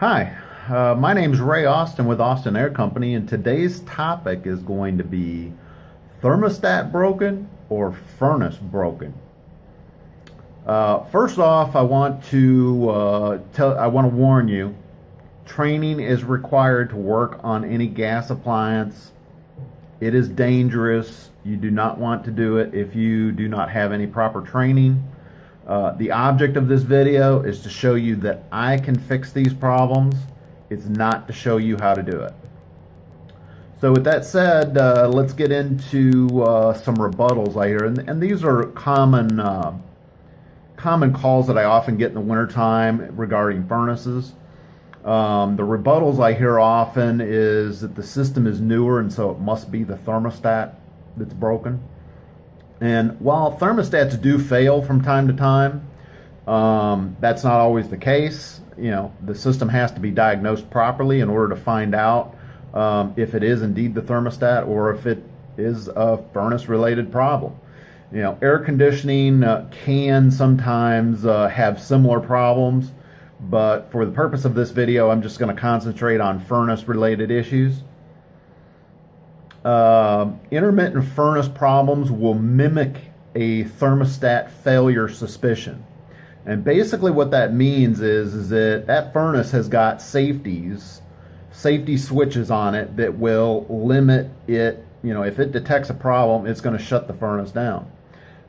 Hi, my name's Ray Austin with Austin Air Company, and today's topic is going to be thermostat broken or furnace broken. First off, I want to warn you, training is required to work on any gas appliance. It is dangerous. You do not want to do it if you do not have any proper training. The object of this video is to show you that I can fix these problems. It's not to show you how to do it. So with that said, let's get into some rebuttals I hear. And these are common calls that I often get in the wintertime regarding furnaces. The rebuttals I hear often is that the system is newer and so it must be the thermostat that's broken. And while thermostats do fail from time to time, that's not always the case. You know, the system has to be diagnosed properly in order to find out if it is indeed the thermostat or if it is a furnace-related problem. You know, air conditioning can sometimes have similar problems, but for the purpose of this video, I'm just going to concentrate on furnace-related issues. Intermittent furnace problems will mimic a thermostat failure suspicion. And basically what that means is that furnace has got safety switches on it that will limit it. You know, if it detects a problem, it's going to shut the furnace down.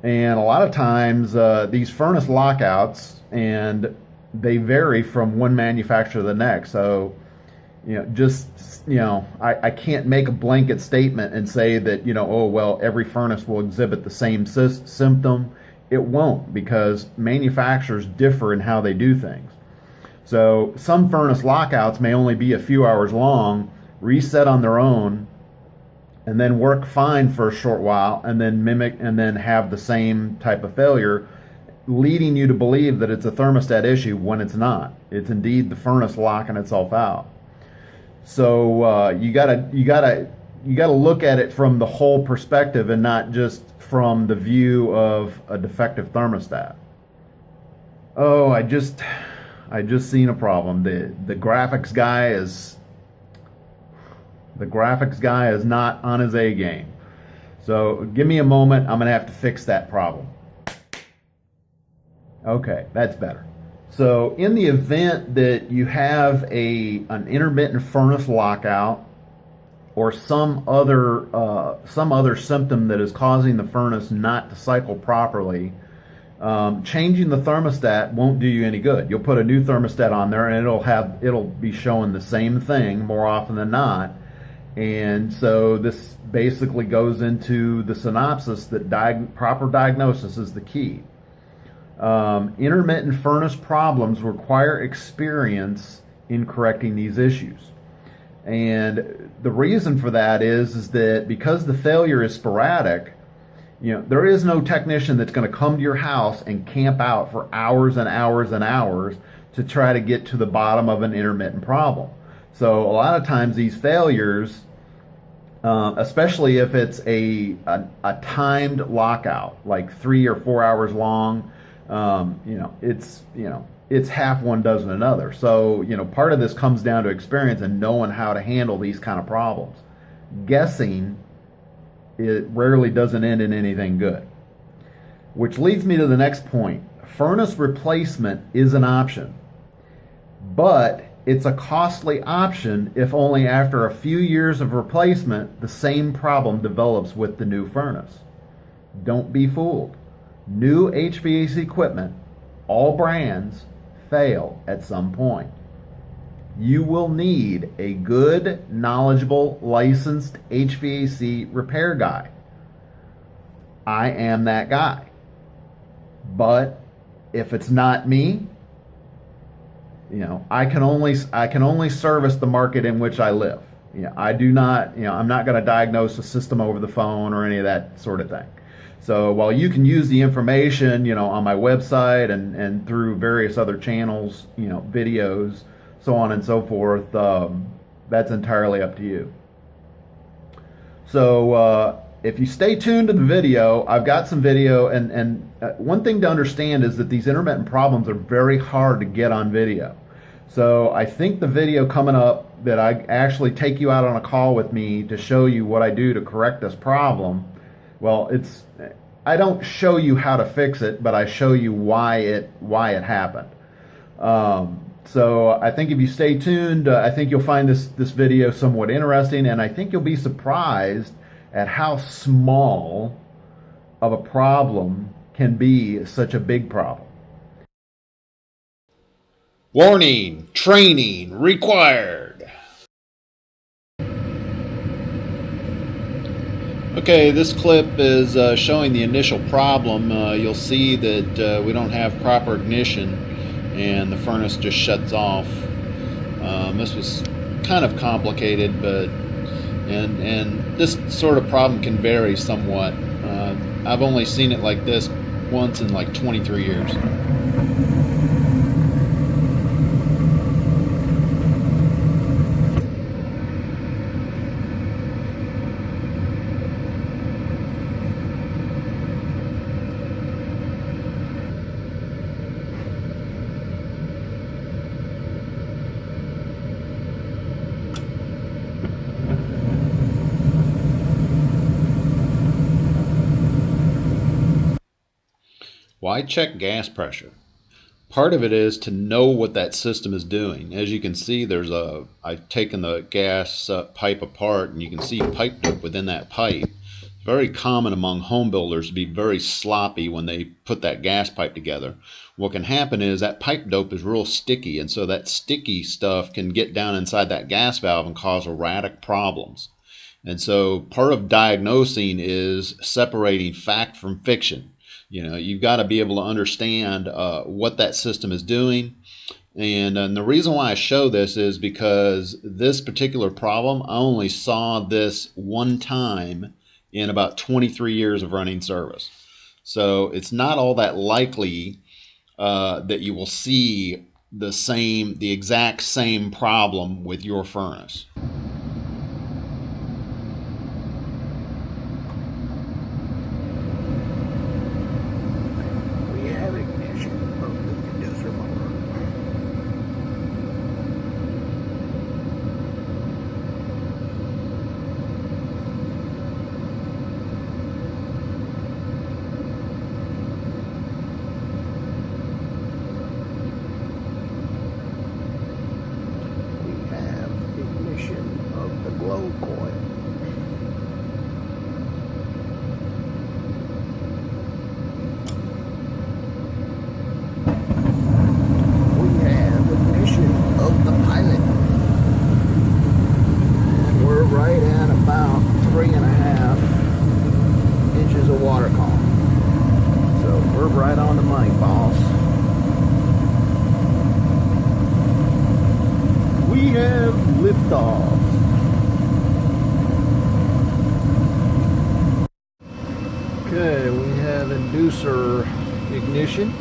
And a lot of times these furnace lockouts, and they vary from one manufacturer to the next. So, I can't make a blanket statement and say that, oh, well, every furnace will exhibit the same symptom. It won't, because manufacturers differ in how they do things. So some furnace lockouts may only be a few hours long, reset on their own, and then work fine for a short while, and then have the same type of failure, leading you to believe that it's a thermostat issue when it's not. It's indeed the furnace locking itself out. So you gotta look at it from the whole perspective and not just from the view of a defective thermostat. Oh, I just seen a problem. The graphics guy is not on his A game. So give me a moment. I'm gonna have to fix that problem. Okay, that's better. So in the event that you have an intermittent furnace lockout or some other symptom that is causing the furnace not to cycle properly, changing the thermostat won't do you any good. You'll put a new thermostat on there and it'll be showing the same thing more often than not. And so this basically goes into the synopsis that proper diagnosis is the key. Intermittent furnace problems require experience in correcting these issues. And the reason for that is that because the failure is sporadic, there is no technician that's going to come to your house and camp out for hours and hours and hours to try to get to the bottom of an intermittent problem. So a lot of times these failures, especially if it's a timed lockout, like 3 or 4 hours long, it's half one dozen another. So, part of this comes down to experience and knowing how to handle these kind of problems. Guessing, it rarely doesn't end in anything good. Which leads me to the next point. Furnace replacement is an option, but it's a costly option if only after a few years of replacement the same problem develops with the new furnace. Don't be fooled. New HVAC equipment, all brands, fail at some point. You will need a good, knowledgeable, licensed HVAC repair guy. I am that guy. But if it's not me, I can only service the market in which I live. I do not, I'm not going to diagnose a system over the phone or any of that sort of thing. So while you can use the information, on my website and through various other channels, videos, so on and so forth, that's entirely up to you. So if you stay tuned to the video, I've got some video, and one thing to understand is that these intermittent problems are very hard to get on video. So I think the video coming up that I actually take you out on a call with me to show you what I do to correct this problem. Well, I don't show you how to fix it, but I show you why it happened. So I think if you stay tuned, I think you'll find this video somewhat interesting, and I think you'll be surprised at how small of a problem can be such a big problem. Warning, training required. Okay, this clip is showing the initial problem. You'll see that we don't have proper ignition and the furnace just shuts off. This was kind of complicated, but and this sort of problem can vary somewhat. I've only seen it like this once in like 23 years. Why check gas pressure? Part of it is to know what that system is doing. As you can see, I've taken the gas pipe apart, and you can see pipe dope within that pipe. It's very common among home builders to be very sloppy when they put that gas pipe together. What can happen is that pipe dope is real sticky, and so that sticky stuff can get down inside that gas valve and cause erratic problems. And so part of diagnosing is separating fact from fiction. You know, you've got to be able to understand what that system is doing. And the reason why I show this is because this particular problem, I only saw this one time in about 23 years of running service. So it's not all that likely that you will see the exact same problem with your furnace. Right at about 3.5 inches of water column. So we're right on the money, boss. We have liftoff. Okay, we have inducer ignition.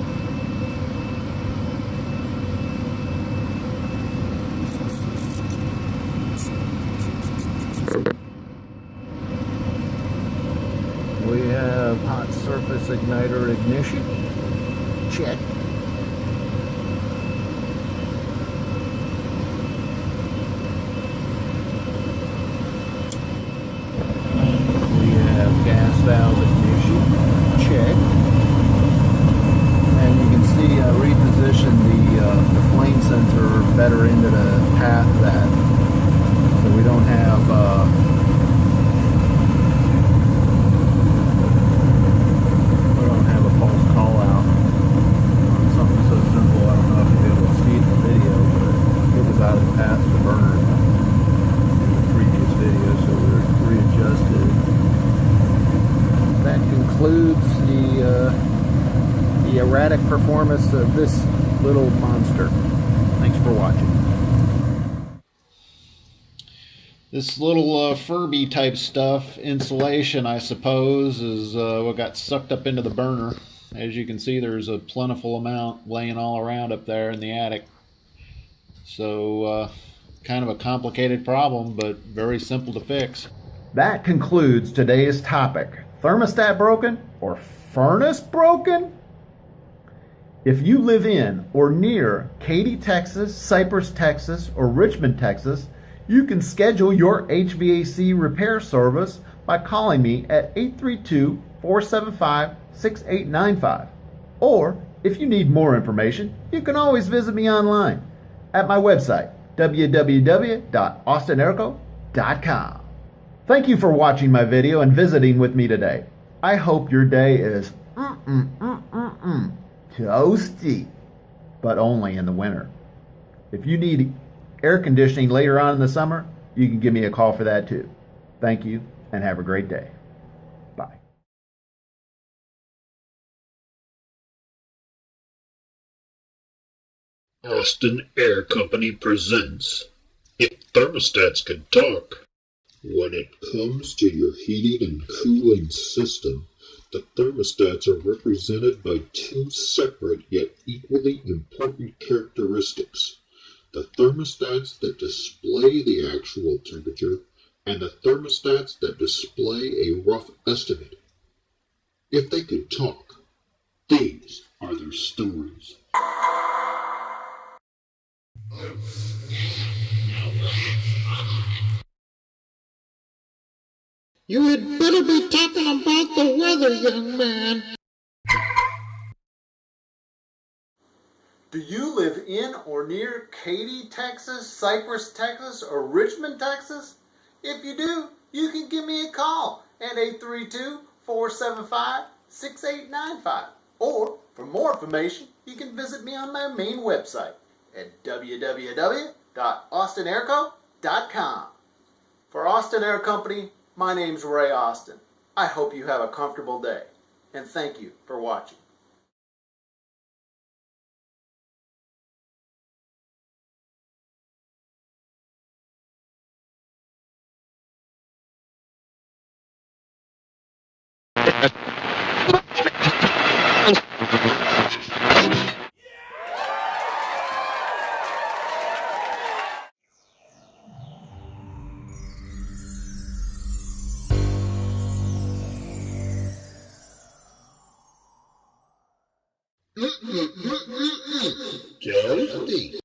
We have hot surface igniter ignition. Check. We have gas valve ignition. Check. And you can see I repositioned the flame sensor better into the path that, so we don't have concludes the erratic performance of this little monster. Thanks for watching. This little Furby type stuff, insulation I suppose, is what got sucked up into the burner. As you can see, there's a plentiful amount laying all around up there in the attic. So kind of a complicated problem, but very simple to fix. That concludes today's topic. Thermostat broken or furnace broken? If you live in or near Katy, Texas, Cypress, Texas, or Richmond, Texas, you can schedule your HVAC repair service by calling me at 832-475-6895. Or, if you need more information, you can always visit me online at my website, www.austinairco.com. Thank you for watching my video and visiting with me today. I hope your day is toasty, but only in the winter. If you need air conditioning later on in the summer, you can give me a call for that too. Thank you and have a great day. Bye. Austin Air Company presents If Thermostats Could Talk. When it comes to your heating and cooling system, the thermostats are represented by two separate yet equally important characteristics. The thermostats that display the actual temperature and the thermostats that display a rough estimate. If they could talk, these are their stories. You had better be talking about the weather, young man. Do you live in or near Katy, Texas, Cypress, Texas, or Richmond, Texas? If you do, you can give me a call at 832-475-6895. Or, for more information, you can visit me on my main website at www.austinairco.com. For Austin Air Company, my name's Ray Austin. I hope you have a comfortable day, and thank you for watching.